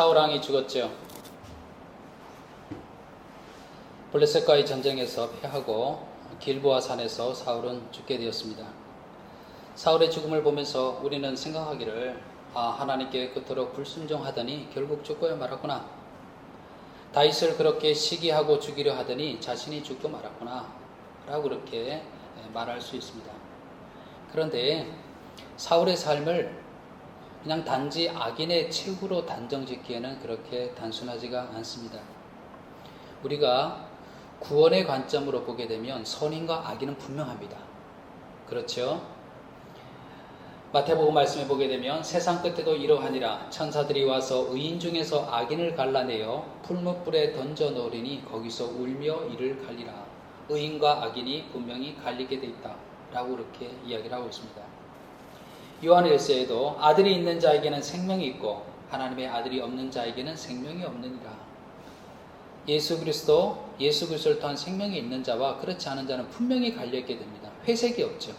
사울 왕이 죽었죠. 블레셋과의 전쟁에서 패하고 길보아 산에서 사울은 죽게 되었습니다. 사울의 죽음을 보면서 우리는 생각하기를 하나님께 그토록 불순종하더니 결국 죽고야 말았구나. 다윗을 그렇게 시기하고 죽이려 하더니 자신이 죽고 말았구나 라고 그렇게 말할 수 있습니다. 그런데 사울의 삶을 그냥 단지 악인의 책으로 단정짓기에는 그렇게 단순하지가 않습니다. 우리가 구원의 관점으로 보게 되면 선인과 악인은 분명합니다. 그렇죠? 마태복음 말씀에 보게 되면 세상 끝에도 이러하니라. 천사들이 와서 의인 중에서 악인을 갈라내어 풀무불에 던져 놓으리니 거기서 울며 이를 갈리라. 의인과 악인이 분명히 갈리게 돼 있다 라고 그렇게 이야기를 하고 있습니다. 요한일서에도 아들이 있는 자에게는 생명이 있고 하나님의 아들이 없는 자에게는 생명이 없느니라. 예수 그리스도를 통한 생명이 있는 자와 그렇지 않은 자는 분명히 갈려있게 됩니다. 회색이 없죠.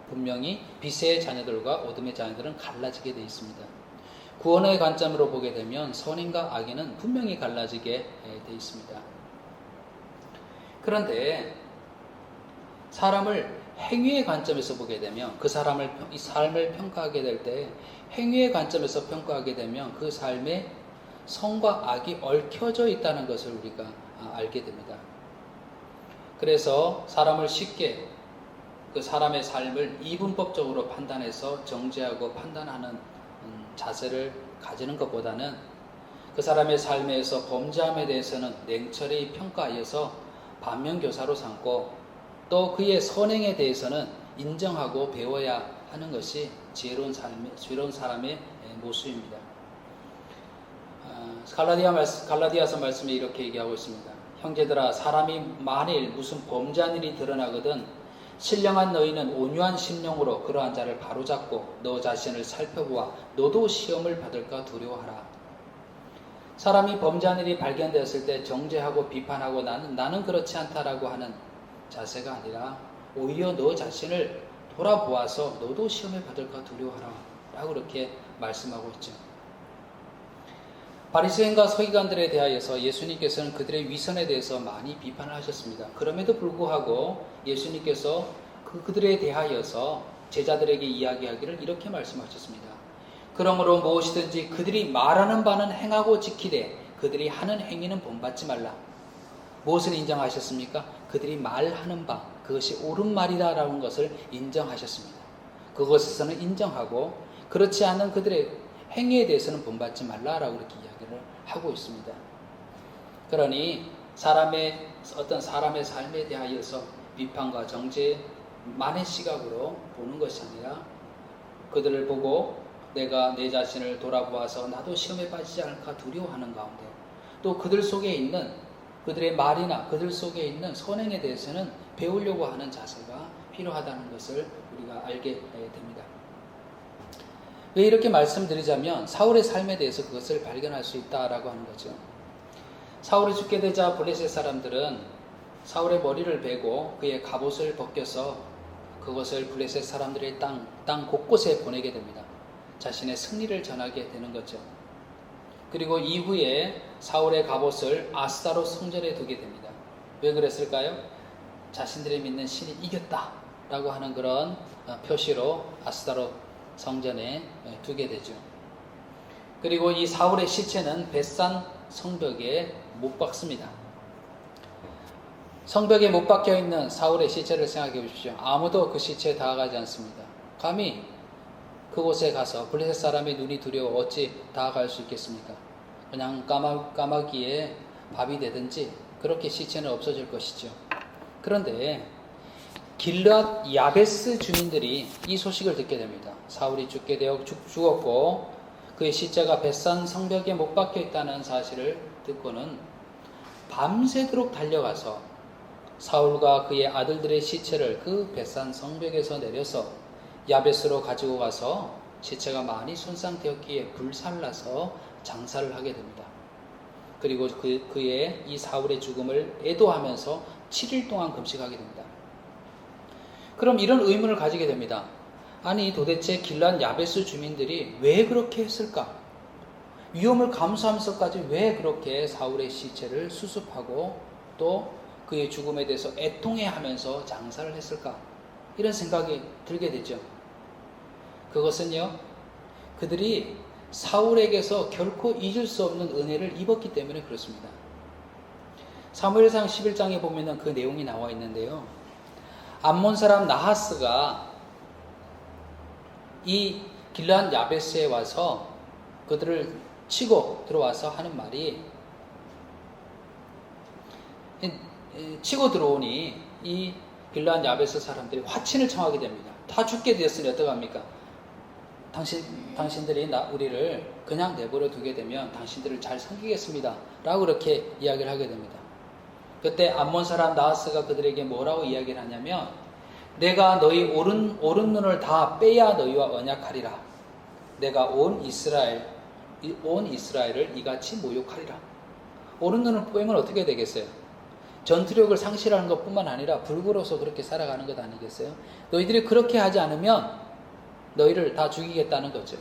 분명히 빛의 자녀들과 어둠의 자녀들은 갈라지게 되어 있습니다. 구원의 관점으로 보게 되면 선인과 악인은 분명히 갈라지게 되어 있습니다. 그런데 사람을 행위의 관점에서 보게 되면 그 사람을 이 삶을 평가하게 될 때 행위의 관점에서 평가하게 되면 그 삶에 선과 악이 얽혀져 있다는 것을 우리가 알게 됩니다. 그래서 사람을 쉽게 그 사람의 삶을 이분법적으로 판단해서 정죄하고 판단하는 자세를 가지는 것보다는 그 사람의 삶에서 범죄함에 대해서는 냉철히 평가하여서 반면교사로 삼고 또 그의 선행에 대해서는 인정하고 배워야 하는 것이 지혜로운 사람의 모습입니다. 갈라디아서 말씀에 이렇게 얘기하고 있습니다. 형제들아, 사람이 만일 무슨 범죄한 일이 드러나거든 신령한 너희는 온유한 심령으로 그러한 자를 바로잡고 너 자신을 살펴보아 너도 시험을 받을까 두려워하라. 사람이 범죄한 일이 발견되었을 때 정죄하고 비판하고 나는 그렇지 않다라고 하는 자세가 아니라 오히려 너 자신을 돌아보아서 너도 시험을 받을까 두려워하라 라고 그렇게 말씀하고 있죠. 바리새인과 서기관들에 대하여서 예수님께서는 그들의 위선에 대해서 많이 비판을 하셨습니다. 그럼에도 불구하고 예수님께서 그들에 대하여서 제자들에게 이야기하기를 이렇게 말씀하셨습니다. 그러므로 무엇이든지 그들이 말하는 바는 행하고 지키되 그들이 하는 행위는 본받지 말라. 무엇을 인정하셨습니까? 그들이 말하는 바, 그것이 옳은 말이다라는 것을 인정하셨습니다. 그것에서는 인정하고 그렇지 않은 그들의 행위에 대해서는 본받지 말라라고 이렇게 이야기를 하고 있습니다. 그러니 어떤 사람의 삶에 대하여서 비판과 정죄만의 시각으로 보는 것이 아니라 그들을 보고 내가 내 자신을 돌아보아서 나도 시험에 빠지지 않을까 두려워하는 가운데 또 그들 속에 있는 그들의 말이나 그들 속에 있는 선행에 대해서는 배우려고 하는 자세가 필요하다는 것을 우리가 알게 됩니다. 왜 이렇게 말씀드리자면 사울의 삶에 대해서 그것을 발견할 수 있다라고 하는 거죠. 사울이 죽게 되자 블레셋 사람들은 사울의 머리를 베고 그의 갑옷을 벗겨서 그것을 블레셋 사람들의 땅 곳곳에 보내게 됩니다. 자신의 승리를 전하게 되는 거죠. 그리고 이후에 사울의 갑옷을 아스타롯 성전에 두게 됩니다. 왜 그랬을까요? 자신들이 믿는 신이 이겼다라고 하는 그런 표시로 아스타롯 성전에 두게 되죠. 그리고 이 사울의 시체는 벳산 성벽에 못 박습니다. 성벽에 못 박혀 있는 사울의 시체를 생각해 보십시오. 아무도 그 시체에 다가가지 않습니다. 감히 그곳에 가서 블레셋 사람의 눈이 두려워 어찌 다가갈 수 있겠습니까? 그냥 까마귀에 밥이 되든지 그렇게 시체는 없어질 것이죠. 그런데 길르앗 야베스 주민들이 이 소식을 듣게 됩니다. 사울이 죽었고 그의 시체가 벳산 성벽에 못 박혀 있다는 사실을 듣고는 밤새도록 달려가서 사울과 그의 아들들의 시체를 그 벳산 성벽에서 내려서 야베스로 가지고 가서 시체가 많이 손상되었기에 불살라서 장사를 하게 됩니다. 그리고 그의 이 사울의 죽음을 애도하면서 7일 동안 금식하게 됩니다. 그럼 이런 의문을 가지게 됩니다. 아니 도대체 길르앗 야베스 주민들이 왜 그렇게 했을까? 위험을 감수하면서까지 왜 그렇게 사울의 시체를 수습하고 또 그의 죽음에 대해서 애통해하면서 장사를 했을까? 이런 생각이 들게 되죠. 그것은요, 그들이 사울에게서 결코 잊을 수 없는 은혜를 입었기 때문에 그렇습니다. 사무엘상 11장에 보면은 그 내용이 나와 있는데요. 암몬 사람 나하스가 이 길르앗 야베스에 와서 그들을 치고 들어와서 하는 말이, 치고 들어오니 이 길르앗 야베스 사람들이 화친을 청하게 됩니다. 다 죽게 되었으니 어떡합니까? 당신들이 우리를 그냥 내버려 두게 되면 당신들을 잘 섬기겠습니다 라고 그렇게 이야기를 하게 됩니다. 그때 암몬 사람 나하스가 그들에게 뭐라고 이야기를 하냐면, 내가 너희 오른 눈을 다 빼야 너희와 언약하리라. 내가 온 이스라엘을 이같이 모욕하리라. 오른 눈을 빼면 어떻게 되겠어요? 전투력을 상실하는 것뿐만 아니라 불구로서 그렇게 살아가는 것 아니겠어요? 너희들이 그렇게 하지 않으면 너희를 다 죽이겠다는 거죠.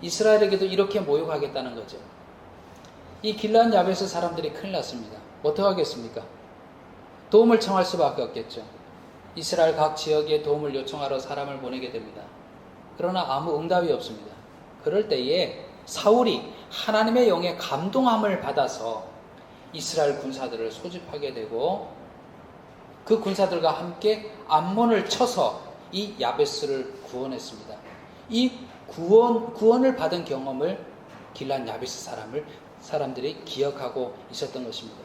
이스라엘에게도 이렇게 모욕하겠다는 거죠. 이 길르앗 야베스 사람들이 큰일 났습니다. 어떻게 하겠습니까? 도움을 청할 수밖에 없겠죠. 이스라엘 각 지역에 도움을 요청하러 사람을 보내게 됩니다. 그러나 아무 응답이 없습니다. 그럴 때에 사울이 하나님의 영의 감동함을 받아서 이스라엘 군사들을 소집하게 되고, 그 군사들과 함께 암몬을 쳐서 이 야베스를 구원했습니다. 이 구원을 받은 경험을 길르앗 야베스 사람들이 기억하고 있었던 것입니다.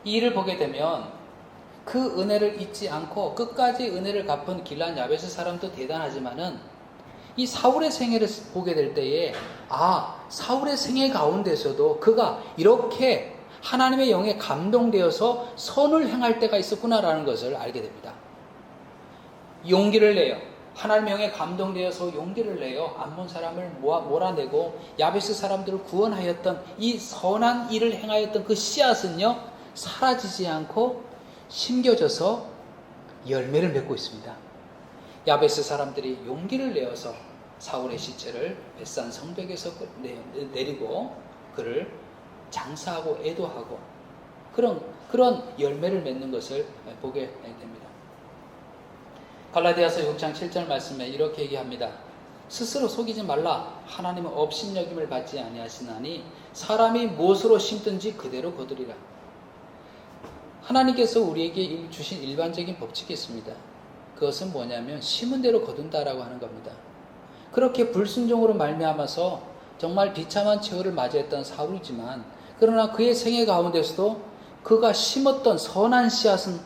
이 일을 보게 되면 그 은혜를 잊지 않고 끝까지 은혜를 갚은 길르앗 야베스 사람도 대단하지만은, 이 사울의 생애를 보게 될 때에 사울의 생애 가운데서도 그가 이렇게 하나님의 영에 감동되어서 선을 행할 때가 있었구나라는 것을 알게 됩니다. 용기를 내요. 하나님의 영에 감동되어서 용기를 내요. 암몬 사람을 몰아내고 야베스 사람들을 구원하였던 이 선한 일을 행하였던 그 씨앗은요, 사라지지 않고 심겨져서 열매를 맺고 있습니다. 야베스 사람들이 용기를 내어서 사울의 시체를 벳산 성벽에서 내리고 그를 장사하고 애도하고 그런 열매를 맺는 것을 보게 됩니다. 갈라디아서 6장 7절 말씀에 이렇게 얘기합니다. 스스로 속이지 말라. 하나님은 업신여김을 받지 아니하시나니 사람이 무엇으로 심든지 그대로 거두리라. 하나님께서 우리에게 주신 일반적인 법칙이 있습니다. 그것은 뭐냐면 심은 대로 거둔다라고 하는 겁니다. 그렇게 불순종으로 말미암아서 정말 비참한 최후를 맞이했던 사울이지만, 그러나 그의 생애 가운데서도 그가 심었던 선한 씨앗은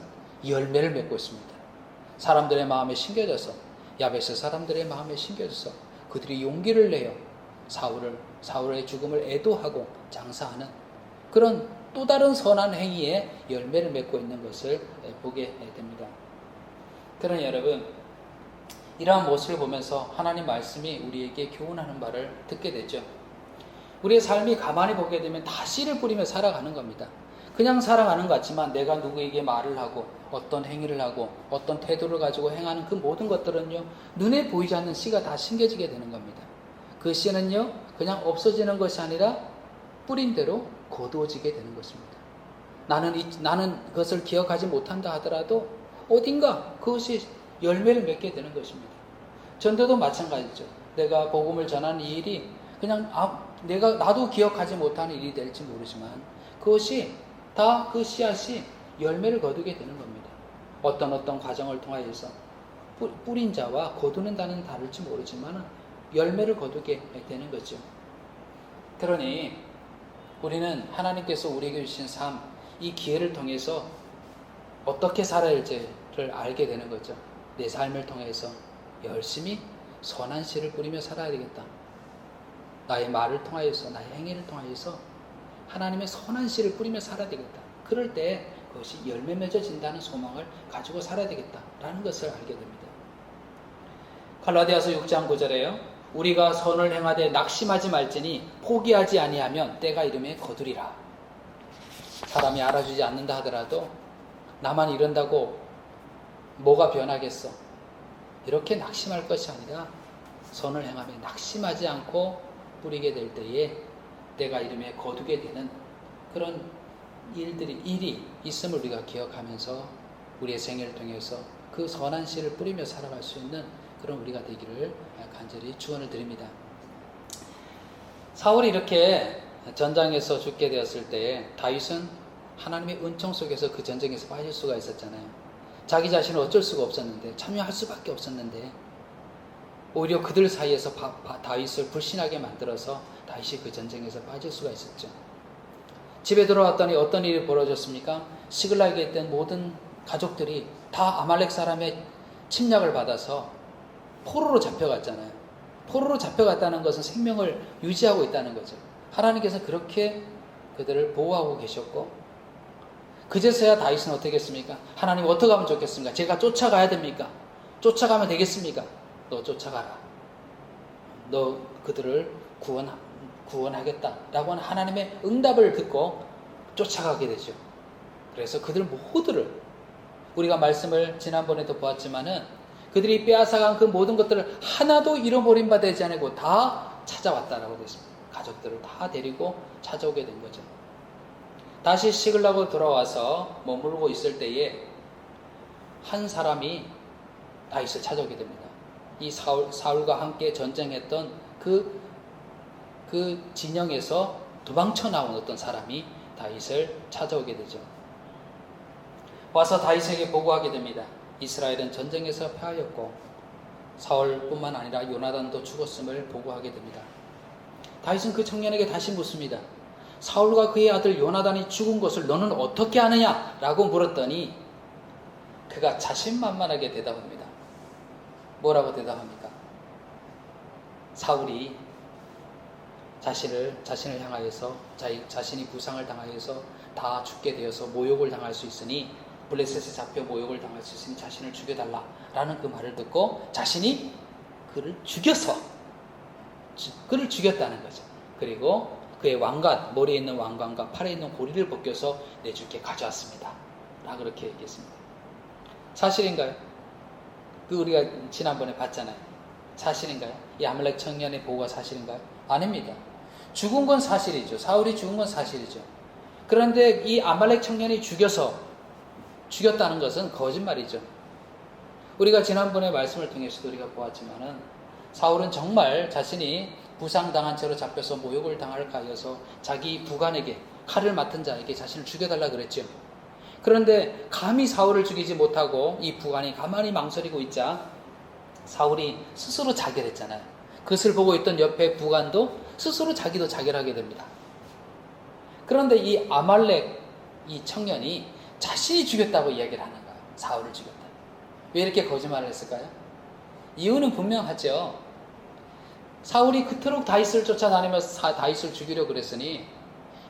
열매를 맺고 있습니다. 사람들의 마음에 심겨져서, 야베스 사람들의 마음에 심겨져서 그들이 용기를 내어 사울의 죽음을 애도하고 장사하는 그런 또 다른 선한 행위에 열매를 맺고 있는 것을 보게 됩니다. 그러나 여러분, 이러한 모습을 보면서 하나님 말씀이 우리에게 교훈하는 바를 듣게 되죠. 우리의 삶이 가만히 보게 되면 다 씨를 뿌리며 살아가는 겁니다. 그냥 살아가는 것 같지만 내가 누구에게 말을 하고 어떤 행위를 하고 어떤 태도를 가지고 행하는 그 모든 것들은요, 눈에 보이지 않는 씨가 다 심겨지게 되는 겁니다. 그 씨는요, 그냥 없어지는 것이 아니라 뿌린 대로 거두어지게 되는 것입니다. 나는 그것을 기억하지 못한다 하더라도 어딘가 그것이 열매를 맺게 되는 것입니다. 전도도 마찬가지죠. 내가 복음을 전하는 이 일이 그냥 나도 기억하지 못하는 일이 될지 모르지만 그것이 다 그 씨앗이 열매를 거두게 되는 겁니다. 어떤 과정을 통하여서 뿌린 자와 거두는 자는 다를지 모르지만 열매를 거두게 되는 거죠. 그러니 우리는 하나님께서 우리에게 주신 삶, 이 기회를 통해서 어떻게 살아야 할지를 알게 되는 거죠. 내 삶을 통해서 열심히 선한 씨를 뿌리며 살아야 되겠다. 나의 말을 통하여서, 나의 행위를 통하여서 하나님의 선한 씨를 뿌리며 살아야 되겠다. 그럴 때 그것이 열매 맺어진다는 소망을 가지고 살아야 되겠다라는 것을 알게 됩니다. 갈라디아서 6장 9절에요. 우리가 선을 행하되 낙심하지 말지니 포기하지 아니하면 때가 이름에 거두리라. 사람이 알아주지 않는다 하더라도 나만 이런다고 뭐가 변하겠어? 이렇게 낙심할 것이 아니라 선을 행하며 낙심하지 않고 뿌리게 될 때에 때가 이름에 거두게 되는 그런 일이 있음을 우리가 기억하면서 우리의 생애를 통해서 그 선한 씨를 뿌리며 살아갈 수 있는 그런 우리가 되기를 간절히 축원을 드립니다. 사울이 이렇게 전장에서 죽게 되었을 때 다윗은 하나님의 은총 속에서 그 전쟁에서 빠질 수가 있었잖아요. 자기 자신은 어쩔 수가 없었는데, 참여할 수밖에 없었는데, 오히려 그들 사이에서 다윗을 불신하게 만들어서 다윗이 그 전쟁에서 빠질 수가 있었죠. 집에 들어왔더니 어떤 일이 벌어졌습니까? 시글락에 있던 모든 가족들이 다 아말렉 사람의 침략을 받아서 포로로 잡혀갔잖아요. 포로로 잡혀갔다는 것은 생명을 유지하고 있다는 거죠. 하나님께서 그렇게 그들을 보호하고 계셨고, 그제서야 다윗은 어떻게 했습니까? 하나님 어떻게 하면 좋겠습니까? 제가 쫓아가야 됩니까? 쫓아가면 되겠습니까? 너 쫓아가라. 너 그들을 구원하겠다 라고 하는 하나님의 응답을 듣고 쫓아가게 되죠. 그래서 그들 모두를, 우리가 말씀을 지난번에도 보았지만은 그들이 빼앗아간 그 모든 것들을 하나도 잃어버린 바 되지 않고 다 찾아왔다라고 되어 있습니다. 가족들을 다 데리고 찾아오게 된 거죠. 다시 시글락으로 돌아와서 머무르고 있을 때에 한 사람이 다윗을 찾아오게 됩니다. 이 사울과 함께 전쟁했던 그 진영에서 도망쳐 나온 어떤 사람이 다윗을 찾아오게 되죠. 와서 다윗에게 보고하게 됩니다. 이스라엘은 전쟁에서 패하였고 사울뿐만 아니라 요나단도 죽었음을 보고하게 됩니다. 다윗은 그 청년에게 다시 묻습니다. 사울과 그의 아들 요나단이 죽은 것을 너는 어떻게 아느냐? 라고 물었더니 그가 자신만만하게 대답합니다. 뭐라고 대답합니까? 사울이 자신을 향하여서 자신이 부상을 당하여서 다 죽게 되어서 모욕을 당할 수 있으니, 블레셋에 잡혀 모욕을 당할 수 있으니 자신을 죽여달라 라는 그 말을 듣고 자신이 그를 죽였다는 거죠. 그리고 그의 왕관, 머리에 있는 왕관과 팔에 있는 고리를 벗겨서 내 주께 가져왔습니다 라고 그렇게 얘기했습니다. 사실인가요? 그 우리가 지난번에 봤잖아요. 사실인가요? 이 아말렉 청년의 보고가 사실인가요? 아닙니다. 죽은 건 사실이죠. 사울이 죽은 건 사실이죠. 그런데 이 아말렉 청년이 죽였다는 것은 거짓말이죠. 우리가 지난번에 말씀을 통해서도 우리가 보았지만은 사울은 정말 자신이 부상당한 채로 잡혀서 모욕을 당할까 하여서 자기 부관에게, 칼을 맡은 자에게 자신을 죽여달라 그랬죠. 그런데 감히 사울을 죽이지 못하고 이 부관이 가만히 망설이고 있자 사울이 스스로 자결했잖아요. 그것을 보고 있던 옆에 부관도 스스로 자기도 자결하게 됩니다. 그런데 이 아말렉 이 청년이 자신이 죽였다고 이야기를 하는 거예요. 사울을 죽였다. 왜 이렇게 거짓말을 했을까요? 이유는 분명하죠. 사울이 그토록 다윗을 쫓아다니면서 다윗을 죽이려고 그랬으니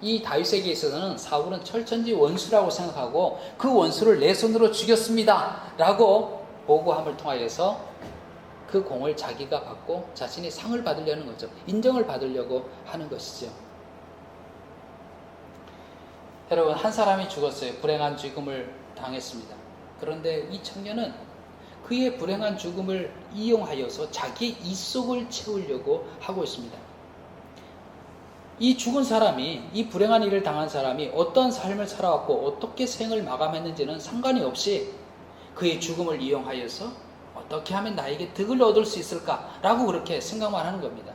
이 다윗에게 있어서는 사울은 철천지 원수라고 생각하고 그 원수를 내 손으로 죽였습니다 라고 보고함을 통하여서 그 공을 자기가 받고 자신이 상을 받으려는 거죠. 인정을 받으려고 하는 것이죠. 여러분, 한 사람이 죽었어요. 불행한 죽음을 당했습니다. 그런데 이 청년은 그의 불행한 죽음을 이용하여서 자기 이속을 채우려고 하고 있습니다. 이 죽은 사람이, 이 불행한 일을 당한 사람이 어떤 삶을 살아왔고 어떻게 생을 마감했는지는 상관이 없이 그의 죽음을 이용하여서 어떻게 하면 나에게 득을 얻을 수 있을까라고 그렇게 생각만 하는 겁니다.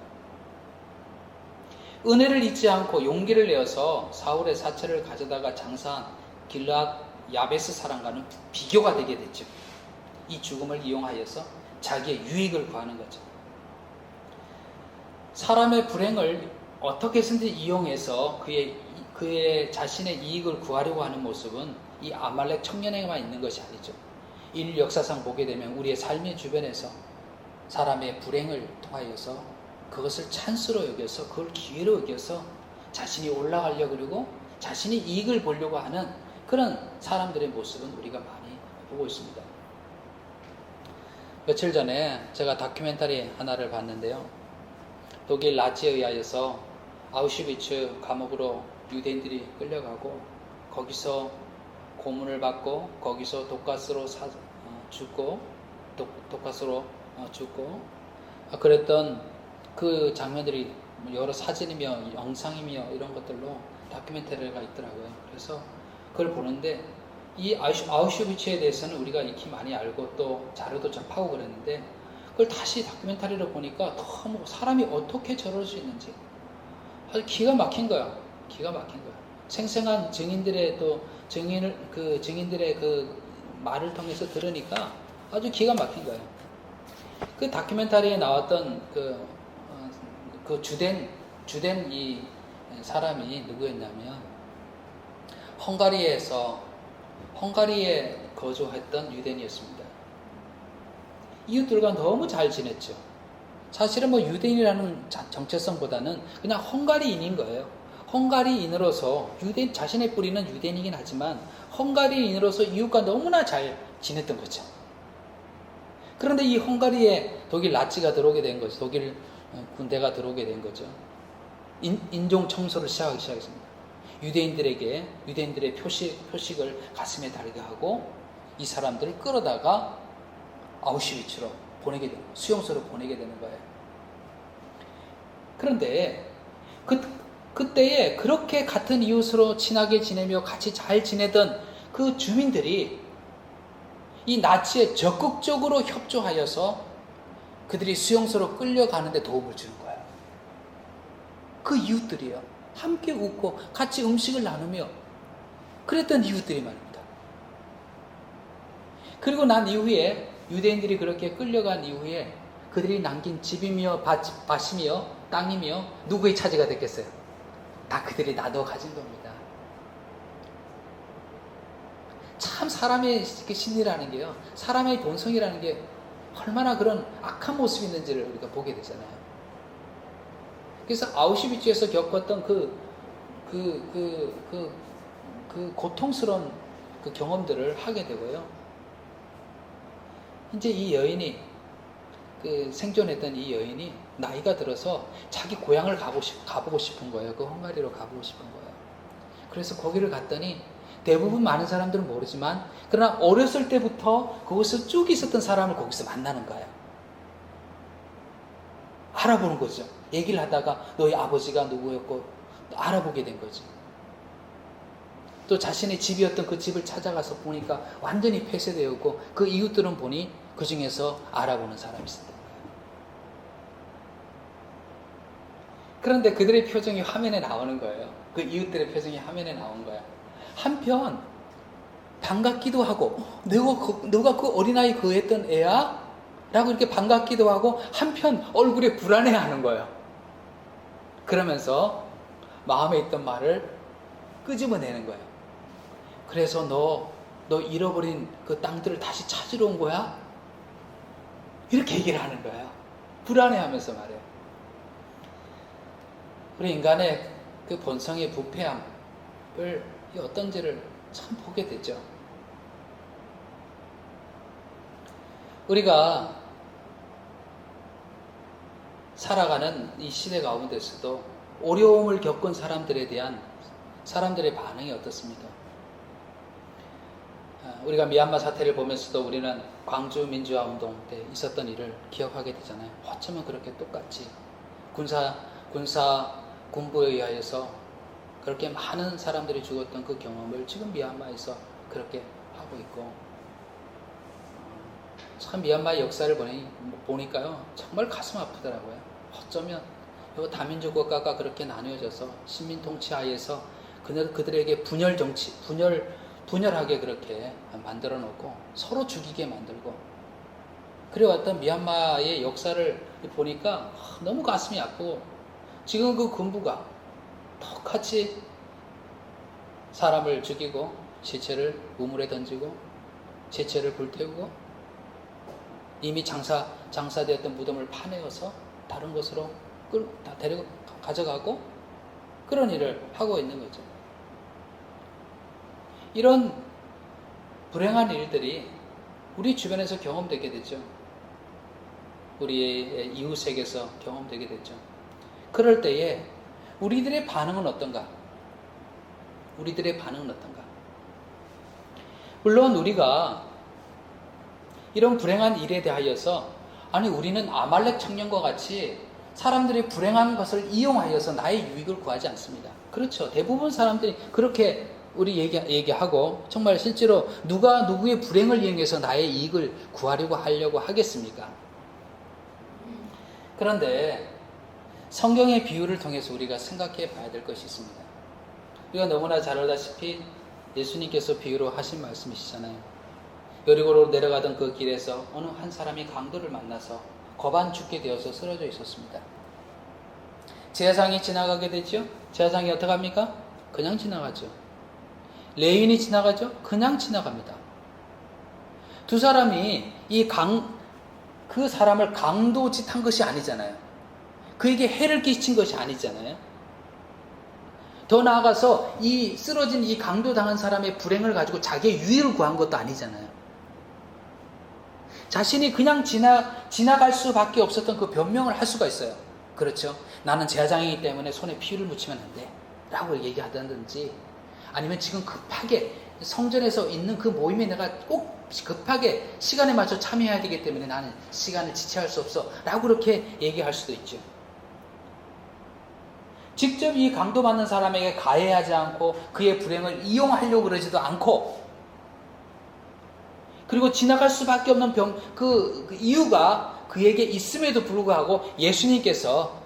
은혜를 잊지 않고 용기를 내어서 사울의 사체를 가져다가 장사한 길르앗 야베스 사람과는 비교가 되게 됐죠. 이 죽음을 이용하여서 자기의 유익을 구하는 거죠. 사람의 불행을 어떻게 해서든지 이용해서 그의 자신의 이익을 구하려고 하는 모습은 이 아말렉 청년에게만 있는 것이 아니죠. 인류 역사상 보게 되면 우리의 삶의 주변에서 사람의 불행을 통하여서 그것을 찬스로 여겨서, 그걸 기회로 여겨서 자신이 올라가려고 그러고 자신이 이익을 보려고 하는 그런 사람들의 모습은 우리가 많이 보고 있습니다. 며칠 전에 제가 다큐멘터리 하나를 봤는데요. 독일 나치에 의하여서 아우슈비츠 감옥으로 유대인들이 끌려가고 거기서 고문을 받고 거기서 독가스로 죽고 그랬던 그 장면들이 여러 사진이며 영상이며 이런 것들로 다큐멘터리가 있더라고요. 그래서 그걸 보는데 이 아우슈비츠에 대해서는 우리가 익히 많이 알고 또 자료도 접하고 그랬는데 그걸 다시 다큐멘터리로 보니까 너무 사람이 어떻게 저럴 수 있는지 아주 기가 막힌 거야. 기가 막힌 거야. 생생한 증인들의 증인들의 그 말을 통해서 들으니까 아주 기가 막힌 거예요. 그 다큐멘터리에 나왔던 그 주된 이 사람이 누구였냐면 헝가리에 거주했던 유대인이었습니다. 이웃들과 너무 잘 지냈죠. 사실은 뭐 유대인이라는 정체성보다는 그냥 헝가리인인 거예요. 헝가리인으로서 자신의 뿌리는 유대인이긴 하지만 헝가리인으로서 이웃과 너무나 잘 지냈던 거죠. 그런데 이 헝가리에 독일 나치가 들어오게 된 거죠. 독일 군대가 들어오게 된 거죠. 인종 청소를 시작하기 시작했습니다. 유대인들의 표식을 가슴에 달게 하고 이 사람들을 끌어다가 아우슈비츠로 보내게 되는 거예요. 수용소로 보내게 되는 거예요. 그런데 그때에 그렇게 같은 이웃으로 친하게 지내며 같이 잘 지내던 그 주민들이 이 나치에 적극적으로 협조하여서 그들이 수용소로 끌려가는데 도움을 주는 거예요. 그 이웃들이요. 함께 웃고 같이 음식을 나누며 그랬던 이웃들이 말입니다. 그리고 난 이후에 유대인들이 그렇게 끌려간 이후에 그들이 남긴 집이며 밭이며 땅이며 누구의 차지가 됐겠어요? 다 그들이 나눠 가진 겁니다. 참 사람의 심리라는 게요. 사람의 본성이라는 게 얼마나 그런 악한 모습이 있는지를 우리가 보게 되잖아요. 그래서 아우슈비츠에서 겪었던 그 고통스러운 그 경험들을 하게 되고요. 이제 이 여인이 생존했던 이 여인이 나이가 들어서 자기 고향을 가보고 싶은 거예요. 그 헝가리로 가보고 싶은 거예요. 그래서 거기를 갔더니 대부분 많은 사람들은 모르지만 그러나 어렸을 때부터 거기서 쭉 있었던 사람을 거기서 만나는 거예요. 알아보는 거죠. 얘기를 하다가 너희 아버지가 누구였고 알아보게 된 거죠. 또 자신의 집이었던 그 집을 찾아가서 보니까 완전히 폐쇄되었고 그 이웃들은 보니 그 중에서 알아보는 사람이 있었던 거예요. 그런데 그들의 표정이 화면에 나오는 거예요. 그 이웃들의 표정이 화면에 나온 거예요. 한편 반갑기도 하고 너가 그 어린아이 그 했던 애야? 라고 이렇게 반갑기도 하고 한편 얼굴에 불안해하는 거예요. 그러면서 마음에 있던 말을 끄집어내는 거예요. 그래서 너 잃어버린 그 땅들을 다시 찾으러 온 거야? 이렇게 얘기를 하는 거예요. 불안해하면서 말해요. 우리 인간의 그 본성의 부패함을 어떤지를 참 보게 되죠. 우리가 살아가는 이 시대 가운데서도 어려움을 겪은 사람들에 대한 사람들의 반응이 어떻습니까? 우리가 미얀마 사태를 보면서도 우리는 광주 민주화 운동 때 있었던 일을 기억하게 되잖아요. 어쩌면 그렇게 똑같이 군부에 의하여서 그렇게 많은 사람들이 죽었던 그 경험을 지금 미얀마에서 그렇게 하고 있고, 참 미얀마의 역사를 보니까요 정말 가슴 아프더라고요. 어쩌면 이 다민족 국가가 그렇게 나누어져서 식민 통치 하에서 그들에게 분열하게 그렇게 만들어 놓고 서로 죽이게 만들고 그래왔던 미얀마의 역사를 보니까 너무 가슴이 아프고, 지금 그 군부가 똑같이 사람을 죽이고 시체를 우물에 던지고 시체를 불태우고 이미 장사되었던 무덤을 파내어서 다른 곳으로 다 데리고 가져가고 그런 일을 하고 있는 거죠. 이런 불행한 일들이 우리 주변에서 경험되게 되죠. 우리의 이웃에게서 경험되게 되죠. 그럴 때에 우리들의 반응은 어떤가? 물론 우리가 이런 불행한 일에 대하여서 우리는 아말렉 청년과 같이 사람들이 불행한 것을 이용하여서 나의 유익을 구하지 않습니다. 그렇죠. 대부분 사람들이 그렇게 우리 얘기하고 정말 실제로 누가 누구의 불행을 이용해서 나의 이익을 구하려고 하려고 하겠습니까? 그런데 성경의 비유를 통해서 우리가 생각해 봐야 될 것이 있습니다. 우리가 너무나 잘 알다시피 예수님께서 비유로 하신 말씀이시잖아요. 여리고로 내려가던 그 길에서 어느 한 사람이 강도를 만나서 거반 죽게 되어서 쓰러져 있었습니다. 제사장이 지나가게 되죠. 제사장이 어떻게 합니까? 그냥 지나가죠. 레위인이 지나가죠. 그냥 지나갑니다. 두 사람이 그 사람을 강도짓한 것이 아니잖아요. 그에게 해를 끼친 것이 아니잖아요. 더 나아가서 이 쓰러진 이 강도당한 사람의 불행을 가지고 자기의 유익을 구한 것도 아니잖아요. 자신이 그냥 지나갈 수밖에 없었던 그 변명을 할 수가 있어요. 그렇죠. 나는 제사장이기 때문에 손에 피를 묻히면 안 돼 라고 얘기하든지, 아니면 지금 급하게 성전에서 있는 그 모임에 내가 꼭 급하게 시간에 맞춰 참여해야 되기 때문에 나는 시간을 지체할 수 없어 라고 그렇게 얘기할 수도 있죠. 직접 이 강도받는 사람에게 가해하지 않고 그의 불행을 이용하려고 그러지도 않고, 그리고 지나갈 수밖에 없는 그 이유가 그에게 있음에도 불구하고 예수님께서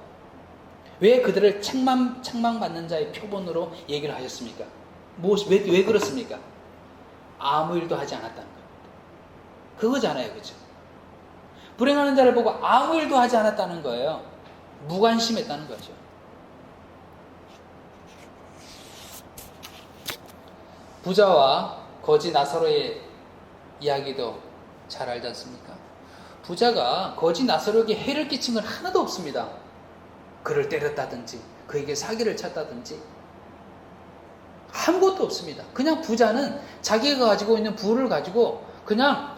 왜 그들을 책망받는 자의 표본으로 얘기를 하셨습니까? 왜 그렇습니까? 아무 일도 하지 않았다는 겁니다. 그거잖아요. 그죠? 불행하는 자를 보고 아무 일도 하지 않았다는 거예요. 무관심했다는 거죠. 부자와 거지 나사로의 이야기도 잘 알지 않습니까? 부자가 거지 나사로에게 해를 끼친 건 하나도 없습니다. 그를 때렸다든지 그에게 사기를 쳤다든지 아무것도 없습니다. 그냥 부자는 자기가 가지고 있는 부를 가지고 그냥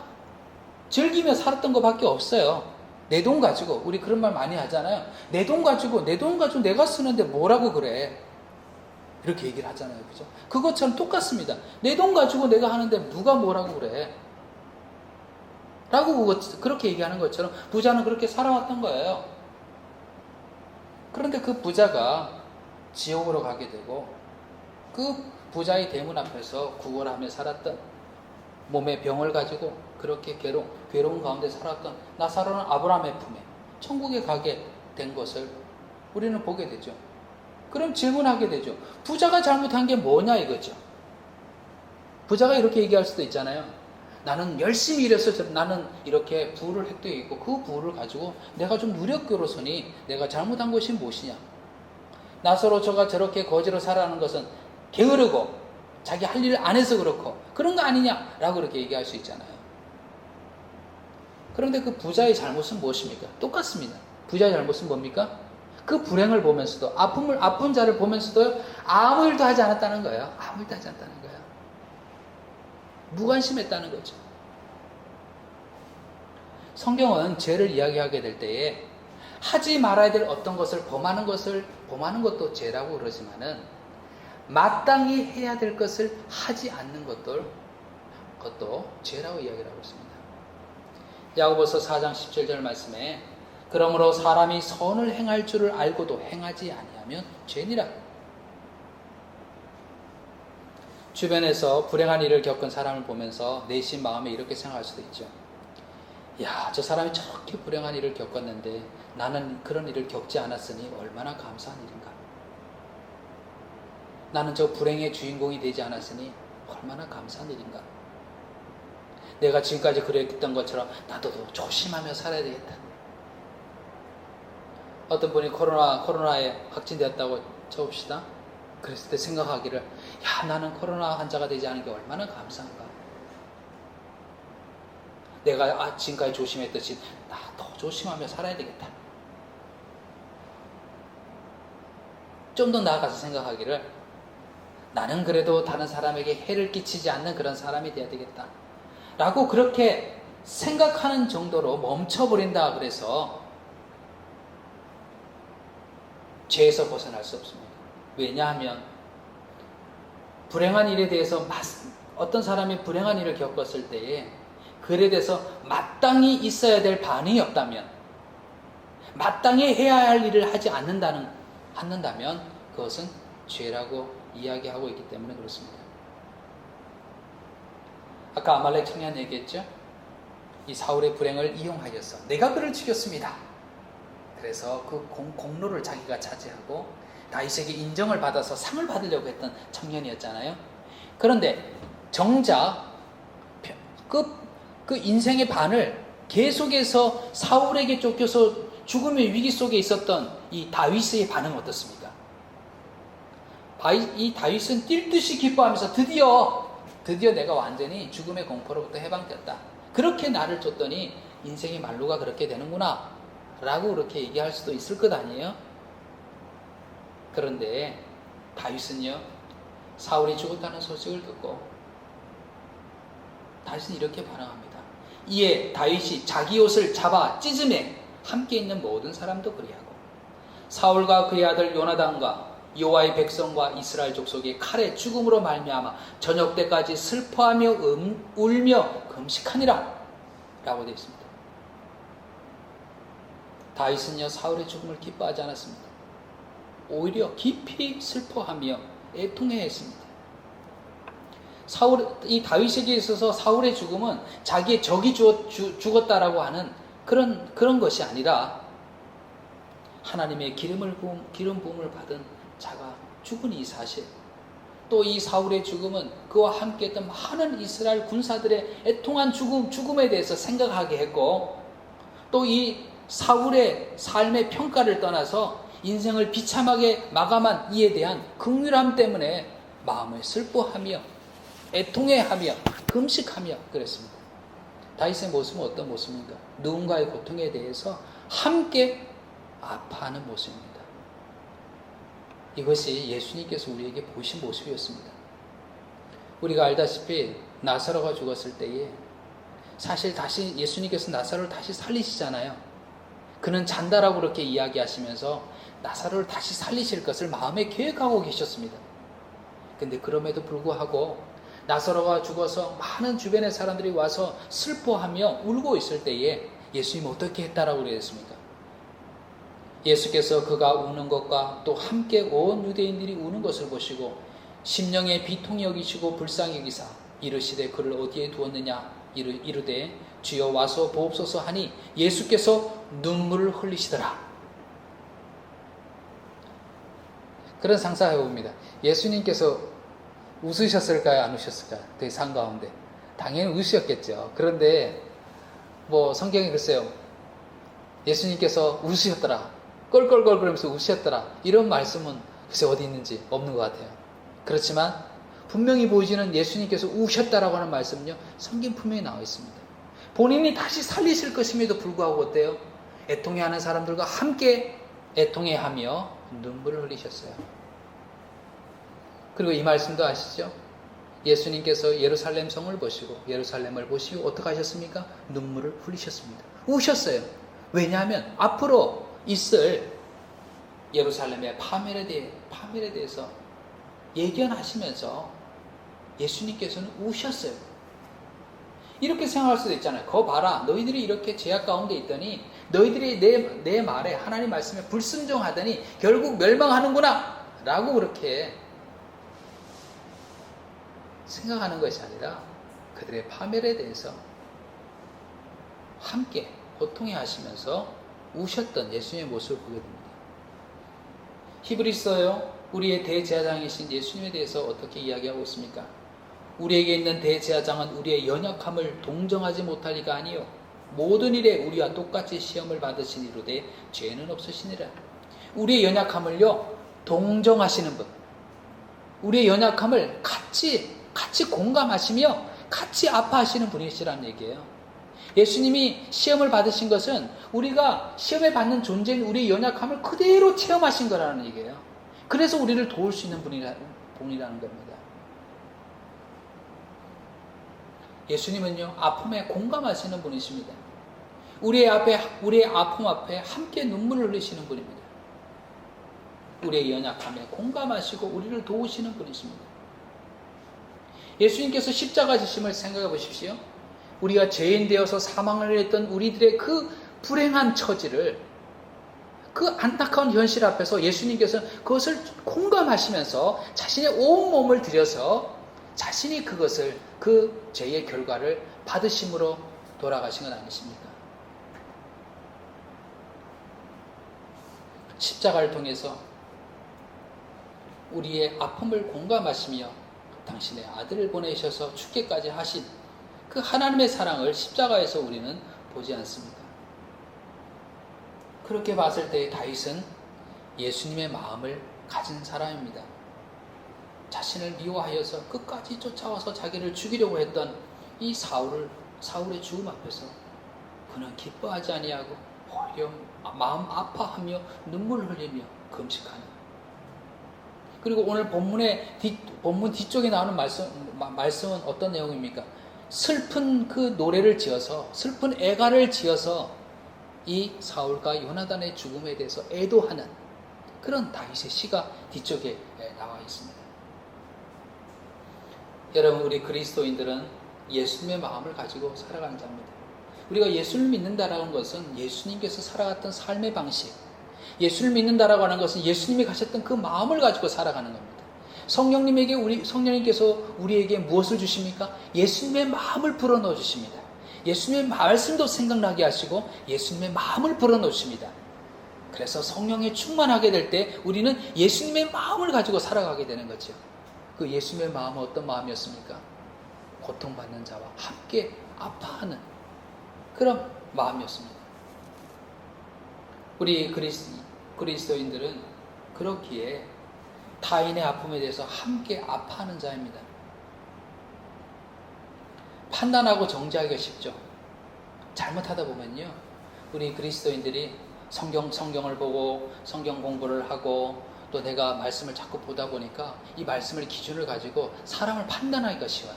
즐기며 살았던 것밖에 없어요. 내 돈 가지고, 우리 그런 말 많이 하잖아요. 내 돈 가지고 내가 쓰는데 뭐라고 그래, 이렇게 얘기를 하잖아요. 그죠? 그것처럼 똑같습니다. 내 돈 가지고 내가 하는데 누가 뭐라고 그래 라고 그렇게 얘기하는 것처럼 부자는 그렇게 살아왔던 거예요. 그런데 그 부자가 지옥으로 가게 되고, 그 부자의 대문 앞에서 구걸하며 살았던, 몸에 병을 가지고 그렇게 괴로운 가운데 살았던 나사로는 아브라함의 품에 천국에 가게 된 것을 우리는 보게 되죠. 그럼 질문하게 되죠. 부자가 잘못한 게 뭐냐 이거죠. 부자가 이렇게 얘기할 수도 있잖아요. 나는 열심히 일해서 나는 이렇게 부를 획득했고 그 부를 가지고 내가 좀 누렸기로서니 내가 잘못한 것이 무엇이냐. 나사로 저가 저렇게 거지로 살아가는 것은 게으르고 자기 할 일을 안 해서 그렇고 그런 거 아니냐라고 그렇게 얘기할 수 있잖아요. 그런데 그 부자의 잘못은 무엇입니까? 똑같습니다. 부자의 잘못은 뭡니까? 그 불행을 보면서도 아픈 자를 보면서도 아무 일도 하지 않았다는 거예요. 아무 일도 하지 않았다는 거예요. 무관심했다는 거죠. 성경은 죄를 이야기하게 될 때에 하지 말아야 될 어떤 것을 범하는 것도 죄라고 그러지만은 마땅히 해야 될 것을 하지 않는 그것도 죄라고 이야기를 하고 있습니다. 야고보서 4장 17절 말씀에 그러므로 사람이 선을 행할 줄을 알고도 행하지 아니하면 죄니라. 주변에서 불행한 일을 겪은 사람을 보면서 내심 마음에 이렇게 생각할 수도 있죠. 야, 저 사람이 저렇게 불행한 일을 겪었는데 나는 그런 일을 겪지 않았으니 얼마나 감사한 일인가. 나는 저 불행의 주인공이 되지 않았으니 얼마나 감사한 일인가. 내가 지금까지 그랬던 것처럼 나도 조심하며 살아야 되겠다. 어떤 분이 코로나에 확진되었다고 쳐봅시다. 그랬을 때 생각하기를, 야, 나는 코로나 환자가 되지 않은 게 얼마나 감사한가. 내가 지금까지 조심했듯이 나 더 조심하며 살아야 되겠다. 좀 더 나아가서 생각하기를, 나는 그래도 다른 사람에게 해를 끼치지 않는 그런 사람이 되어야 되겠다 라고 그렇게 생각하는 정도로 멈춰버린다 그래서 죄에서 벗어날 수 없습니다. 왜냐하면 불행한 일에 대해서 어떤 사람이 불행한 일을 겪었을 때에 그에 대해서 마땅히 있어야 될 반응이 없다면, 마땅히 해야 할 일을 하지 않는다면 그것은 죄라고 이야기하고 있기 때문에 그렇습니다. 아까 아말렉 청년 얘기했죠? 이 사울의 불행을 이용하여서 내가 그를 죽였습니다. 그래서 그 공로를 자기가 차지하고 다윗에게 인정을 받아서 상을 받으려고 했던 청년이었잖아요. 그런데 정작 그 인생의 반을 계속해서 사울에게 쫓겨서 죽음의 위기 속에 있었던 이 다윗의 반응은 어떻습니까? 이 다윗은 뛸 듯이 기뻐하면서 드디어 내가 완전히 죽음의 공포로부터 해방됐다. 그렇게 나를 쫓더니 인생의 말로가 그렇게 되는구나 라고 그렇게 얘기할 수도 있을 것 아니에요? 그런데 다윗은요, 사울이 죽었다는 소식을 듣고 다윗은 이렇게 반응합니다. 이에 다윗이 자기 옷을 잡아 찢음에 함께 있는 모든 사람도 그리하고 사울과 그의 아들 요나단과 여호와의 백성과 이스라엘 족속이 칼의 죽음으로 말미암아 저녁 때까지 슬퍼하며 울며 금식하니라 라고 되어 있습니다. 다윗은요, 사울의 죽음을 기뻐하지 않았습니다. 오히려 깊이 슬퍼하며 애통해했습니다. 이 다윗에게 있어서 사울의 죽음은 자기의 적이 죽었다라고 하는 그런 것이 아니라 하나님의 기름 부음을 받은 자가 죽은 이 사실, 또 이 사울의 죽음은 그와 함께했던 많은 이스라엘 군사들의 애통한 죽음에 대해서 생각하게 했고, 또 이 사울의 삶의 평가를 떠나서 인생을 비참하게 마감한 이에 대한 긍휼함 때문에 마음을 슬퍼하며 애통해하며 금식하며 그랬습니다. 다윗의 모습은 어떤 모습입니까? 누군가의 고통에 대해서 함께 아파하는 모습입니다. 이것이 예수님께서 우리에게 보신 모습이었습니다. 우리가 알다시피 나사로가 죽었을 때에 사실 다시 예수님께서 나사로를 다시 살리시잖아요. 그는 잔다라고 그렇게 이야기하시면서 나사로를 다시 살리실 것을 마음에 계획하고 계셨습니다. 근데 그럼에도 불구하고 나사로가 죽어서 많은 주변의 사람들이 와서 슬퍼하며 울고 있을 때에 예수님은 어떻게 했다라고 그랬습니까? 예수께서 그가 우는 것과 또 함께 온 유대인들이 우는 것을 보시고 심령의 비통히 여기시고 불쌍히 여기사 이르시되 그를 어디에 두었느냐 이르되 주여 와서 보옵소서 하니 예수께서 눈물을 흘리시더라. 그런 상상해 봅니다. 예수님께서 웃으셨을까요? 안 웃으셨을까요? 되게 상 가운데 당연히 웃으셨겠죠. 그런데 성경에 글쎄요, 예수님께서 웃으셨더라, 껄껄껄 그러면서 웃으셨더라, 이런 말씀은 글쎄 어디 있는지 없는 것 같아요. 그렇지만 분명히 보이지는 예수님께서 우셨다라고 하는 말씀은요, 성경 분명히 나와 있습니다. 본인이 다시 살리실 것임에도 불구하고 어때요? 애통해하는 사람들과 함께 애통해하며 눈물을 흘리셨어요. 그리고 이 말씀도 아시죠? 예수님께서 예루살렘 성을 보시고 예루살렘을 보시고 어떻게 하셨습니까? 눈물을 흘리셨습니다. 우셨어요. 왜냐하면 앞으로 있을 예루살렘의 파멸에 대해서 예견하시면서 예수님께서는 우셨어요. 이렇게 생각할 수도 있잖아요. 거 봐라, 너희들이 이렇게 죄악 가운데 있더니 너희들이 내 말에, 하나님 말씀에 불순종하더니 결국 멸망하는구나 라고 그렇게 생각하는 것이 아니라 그들의 파멸에 대해서 함께 고통해 하시면서 우셨던 예수님의 모습을 보게 됩니다. 히브리서요, 우리의 대제사장이신 예수님에 대해서 어떻게 이야기하고 있습니까? 우리에게 있는 대제사장은 우리의 연약함을 동정하지 못할 리가 아니요 모든 일에 우리와 똑같이 시험을 받으신 이로되 죄는 없으시니라. 우리의 연약함을요 동정하시는 분, 우리의 연약함을 같이 공감하시며 같이 아파하시는 분이시라는 얘기예요. 예수님이 시험을 받으신 것은 우리가 시험에 받는 존재인 우리의 연약함을 그대로 체험하신 거라는 얘기예요. 그래서 우리를 도울 수 있는 분이라는 겁니다. 예수님은요, 아픔에 공감하시는 분이십니다. 우리의 아픔 앞에 함께 눈물을 흘리시는 분입니다. 우리의 연약함에 공감하시고 우리를 도우시는 분이십니다. 예수님께서 십자가 지심을 생각해 보십시오. 우리가 죄인 되어서 사망을 했던 우리들의 그 불행한 처지를 그 안타까운 현실 앞에서 예수님께서는 그것을 공감하시면서 자신의 온 몸을 들여서 자신이 그것을 그 죄의 결과를 받으심으로 돌아가신 건 아니십니까? 십자가를 통해서 우리의 아픔을 공감하시며 당신의 아들을 보내셔서 죽기까지 하신 그 하나님의 사랑을 십자가에서 우리는 보지 않습니다. 그렇게 봤을 때 다윗은 예수님의 마음을 가진 사람입니다. 자신을 미워하여서 끝까지 쫓아와서 자기를 죽이려고 했던 이 사울의 죽음 앞에서 그는 기뻐하지 아니하고 오히려 마음 아파하며 눈물을 흘리며 금식하는. 그리고 오늘 본문 뒤쪽에 나오는 말씀은 어떤 내용입니까? 슬픈 그 노래를 지어서, 슬픈 애가를 지어서 이 사울과 요나단의 죽음에 대해서 애도하는 그런 다윗의 시가 뒤쪽에 나와 있습니다. 여러분, 우리 그리스도인들은 예수님의 마음을 가지고 살아가는 자입니다. 우리가 예수를 믿는다라는 것은 예수님께서 살아갔던 삶의 방식, 예수를 믿는다라고 하는 것은 예수님이 가셨던 그 마음을 가지고 살아가는 겁니다. 성령님께서 우리에게 무엇을 주십니까? 예수님의 마음을 불어넣어 주십니다. 예수님의 말씀도 생각나게 하시고 예수님의 마음을 불어넣어 주십니다. 그래서 성령에 충만하게 될 때 우리는 예수님의 마음을 가지고 살아가게 되는 거죠. 그 예수님의 마음은 어떤 마음이었습니까? 고통받는 자와 함께 아파하는 그런 마음이었습니다. 우리 그리스도인들은 그렇기에 타인의 아픔에 대해서 함께 아파하는 자입니다. 판단하고 정죄하기가 쉽죠. 잘못하다 보면요, 우리 그리스도인들이 성경을 보고 성경 공부를 하고 또 내가 말씀을 자꾸 보다 보니까 이 말씀을 기준을 가지고 사람을 판단하기가 쉬워요.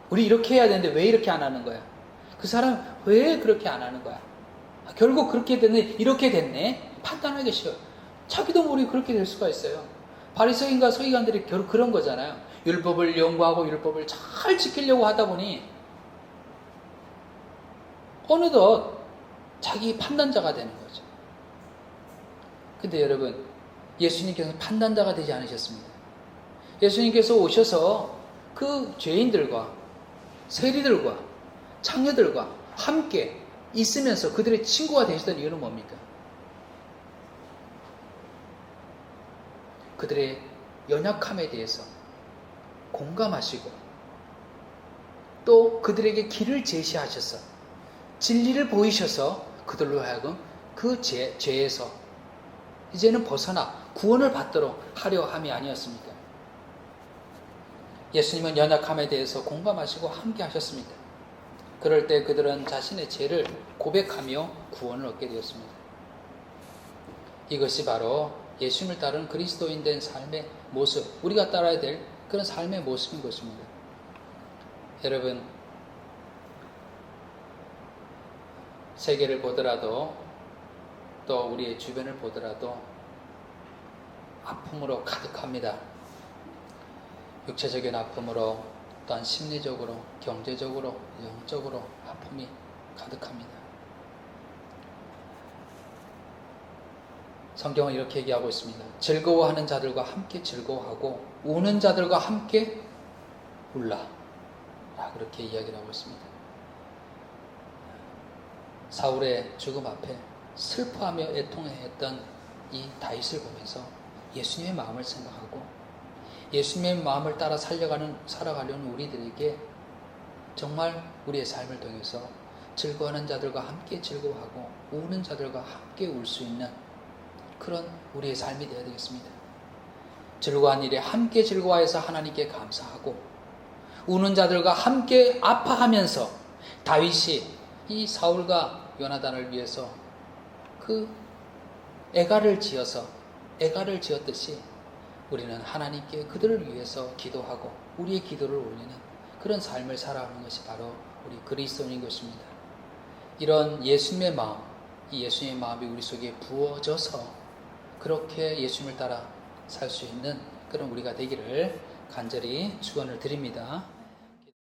우리 이렇게 해야 되는데 왜 이렇게 안 하는 거야? 그 사람 왜 그렇게 안 하는 거야? 결국 그렇게 됐네, 이렇게 됐네. 판단하기 쉬워요. 자기도 모르게 그렇게 될 수가 있어요. 바리새인과 서기관들이 결국 그런 거잖아요. 율법을 연구하고 율법을 잘 지키려고 하다 보니 어느덧 자기 판단자가 되는 거죠. 근데 여러분, 예수님께서는 판단자가 되지 않으셨습니다. 예수님께서 오셔서 그 죄인들과 세리들과 창녀들과 함께 있으면서 그들의 친구가 되셨던 이유는 뭡니까? 그들의 연약함에 대해서 공감하시고 또 그들에게 길을 제시하셔서 진리를 보이셔서 그들로 하여금 그 죄에서 이제는 벗어나 구원을 받도록 하려 함이 아니었습니까? 예수님은 연약함에 대해서 공감하시고 함께 하셨습니다. 그럴 때 그들은 자신의 죄를 고백하며 구원을 얻게 되었습니다. 이것이 바로 예수님을 따르는 그리스도인 된 삶의 모습, 우리가 따라야 될 그런 삶의 모습인 것입니다. 여러분, 세계를 보더라도 또 우리의 주변을 보더라도 아픔으로 가득합니다. 육체적인 아픔으로 또한 심리적으로, 경제적으로, 영적으로 아픔이 가득합니다. 성경은 이렇게 얘기하고 있습니다. 즐거워하는 자들과 함께 즐거워하고 우는 자들과 함께 울라. 그렇게 이야기를 하고 있습니다. 사울의 죽음 앞에 슬퍼하며 애통했던 이 다윗을 보면서 예수님의 마음을 생각하고 예수님의 마음을 따라 살아가려는 우리들에게 정말 우리의 삶을 통해서 즐거워하는 자들과 함께 즐거워하고 우는 자들과 함께 울 수 있는 그런 우리의 삶이 되어야 되겠습니다. 즐거워한 일에 함께 즐거워해서 하나님께 감사하고 우는 자들과 함께 아파하면서 다윗이 이 사울과 요나단을 위해서 그 애가를 지었듯이 우리는 하나님께 그들을 위해서 기도하고 우리의 기도를 올리는 그런 삶을 살아가는 것이 바로 우리 그리스도인인 것입니다. 이런 예수님의 마음, 이 예수님의 마음이 우리 속에 부어져서 그렇게 예수님을 따라 살 수 있는 그런 우리가 되기를 간절히 축원을 드립니다.